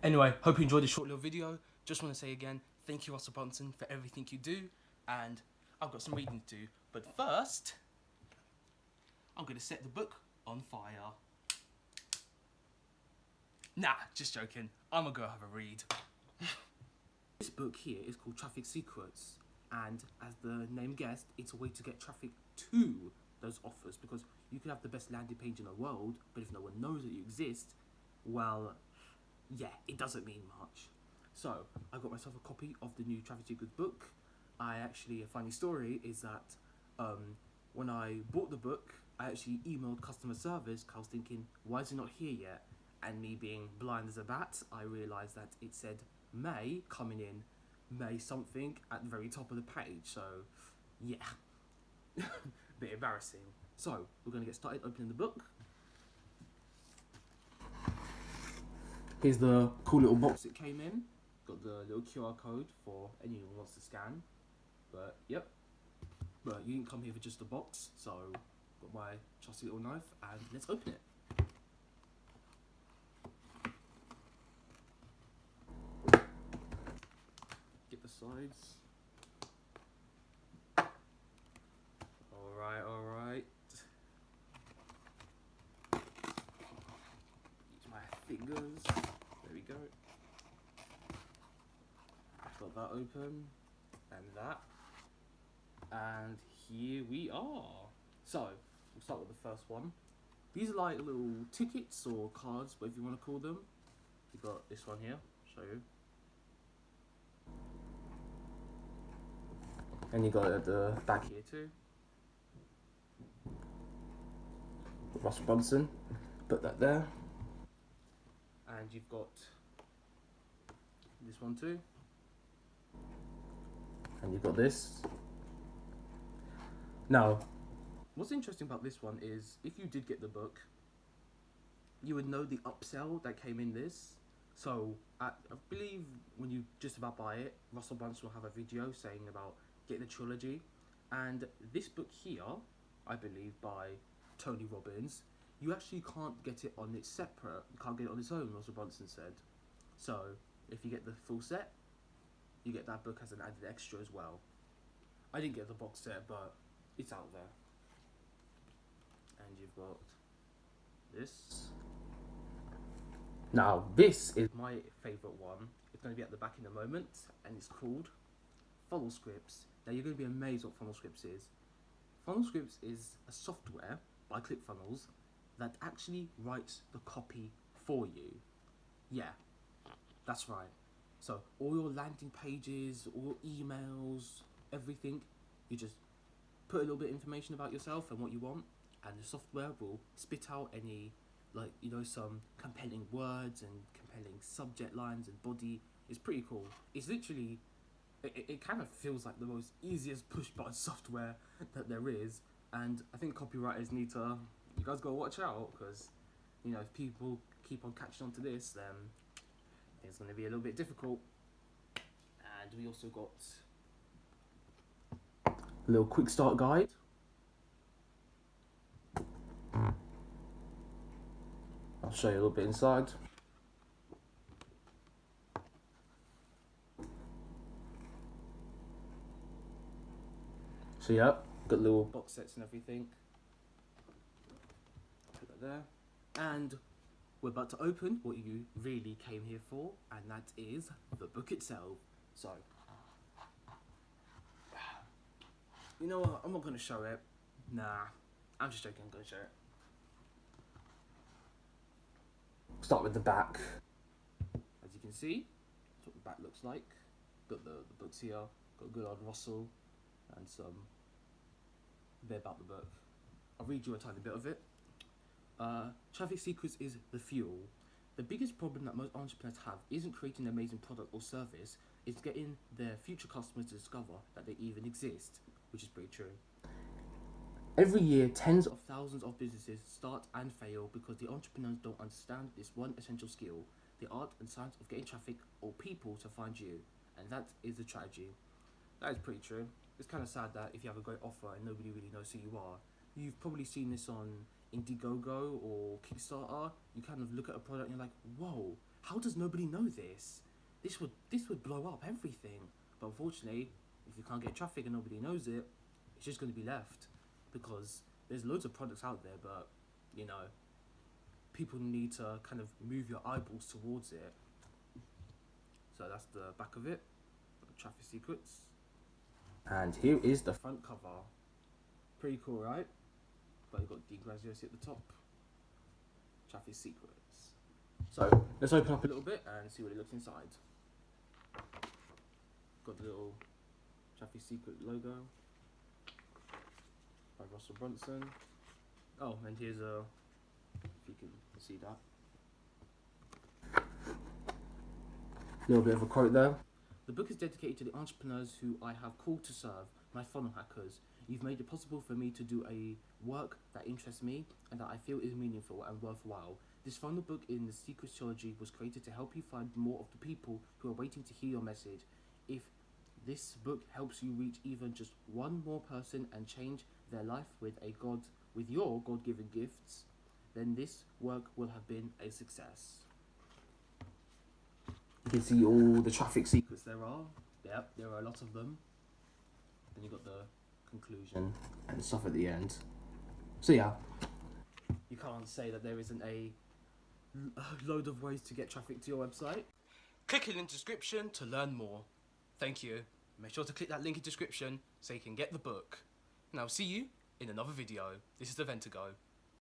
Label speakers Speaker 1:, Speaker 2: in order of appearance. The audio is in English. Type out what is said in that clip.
Speaker 1: Anyway, hope you enjoyed this short little video. Just want to say again, thank you, Russell Brunson, for everything you do. And I've got some reading to do. But first, I'm going to set the book on fire. Nah, just joking. I'm going to go have a read. This book here is called Traffic Secrets. And as the name guessed, it's a way to get traffic to those offers. Because you could have the best landing page in the world, but if no one knows that you exist, well, yeah, it doesn't mean much. So, I got myself a copy of the new Traffic Secrets book. A funny story is that when I bought the book, I actually emailed customer service because I was thinking, why is it not here yet? And me being blind as a bat, I realised that it said May coming in, May something at the very top of the page. So, yeah, bit embarrassing. So, we're going to get started opening the book. Here's the cool little box it came in. Got the little QR code for anyone who wants to scan. But, yep. But you didn't come here for just a box, so got my trusty little knife and let's open it. Get the sides. Alright. Use my fingers. There we go. Got that open. And that. And here we are. So, we'll start with the first one. These are like little tickets or cards, whatever you want to call them. You've got this one here, show you. And you got it at the back here too. Russell Brunson, put that there. And you've got this one too. And you've got this. Now, what's interesting about this one is, if you did get the book, you would know the upsell that came in this. So, I believe when you just about buy it, Russell Brunson will have a video saying about getting the trilogy. And this book here, I believe by Tony Robbins, you actually can't get it on its separate. You can't get it on its own, Russell Brunson said. So, if you get the full set, you get that book as an added extra as well. I didn't get the box set, but it's out there. And you've got this. Now, this is my favourite one. It's going to be at the back in a moment, and it's called Funnel Scripts. Now, you're going to be amazed what Funnel Scripts is. Funnel Scripts is a software by ClickFunnels that actually writes the copy for you. Yeah, that's right. So, all your landing pages, all your emails, everything, you just put a little bit of information about yourself and what you want, and the software will spit out any, some compelling words and compelling subject lines and body. It's pretty cool. It's literally, it kind of feels like the most easiest push button software that there is, and I think copywriters need to, you guys gotta watch out, because, if people keep on catching on to this, then it's going to be a little bit difficult. And we also got a little quick start guide. I'll show you a little bit inside. So yeah, got little box sets and everything. Put that there. And we're about to open what you really came here for, and that is the book itself. So, you know what, I'm not going to show it. Nah, I'm just joking, I'm going to show it. Start with the back. As you can see, that's what the back looks like. Got the books here, got good old Russell, and some bit about the book. I'll read you a tiny bit of it. Traffic Secrets is the fuel. The biggest problem that most entrepreneurs have isn't creating an amazing product or service, it's getting their future customers to discover that they even exist, which is pretty true. Every year, tens of thousands of businesses start and fail because the entrepreneurs don't understand this one essential skill, the art and science of getting traffic or people to find you, and that is the tragedy. That is pretty true. It's kind of sad that if you have a great offer and nobody really knows who you are, you've probably seen this on Indiegogo or Kickstarter, you kind of look at a product and you're like, whoa, how does nobody know this? This would blow up everything. But unfortunately, if you can't get traffic and nobody knows it, it's just going to be left, because there's loads of products out there, but you know, people need to kind of move your eyeballs towards it. So that's the back of it, Traffic Secrets. And here is the front cover. Pretty cool, right? But you've got Degraciously at the top. Traffic Secrets. So let's open up a little bit and see what it looks inside. Got the little Traffic Secret logo by Russell Brunson. Oh, and here's a, if you can see that, little bit of a quote there. The book is dedicated to the entrepreneurs who I have called to serve, my funnel hackers. You've made it possible for me to do a work that interests me and that I feel is meaningful and worthwhile. This funnel book in the Secrets Trilogy was created to help you find more of the people who are waiting to hear your message. If this book helps you reach even just one more person and change their life with your God-given gifts, then this work will have been a success. You can see all the traffic secrets there are. Yep, there are a lot of them. Then you got the conclusion and stuff at the end. So yeah, you can't say that there isn't a load of ways to get traffic to your website. Click in the description to learn more. Thank you. Make sure to click that link in description so you can get the book. And I'll see you in another video. This is the Ventago.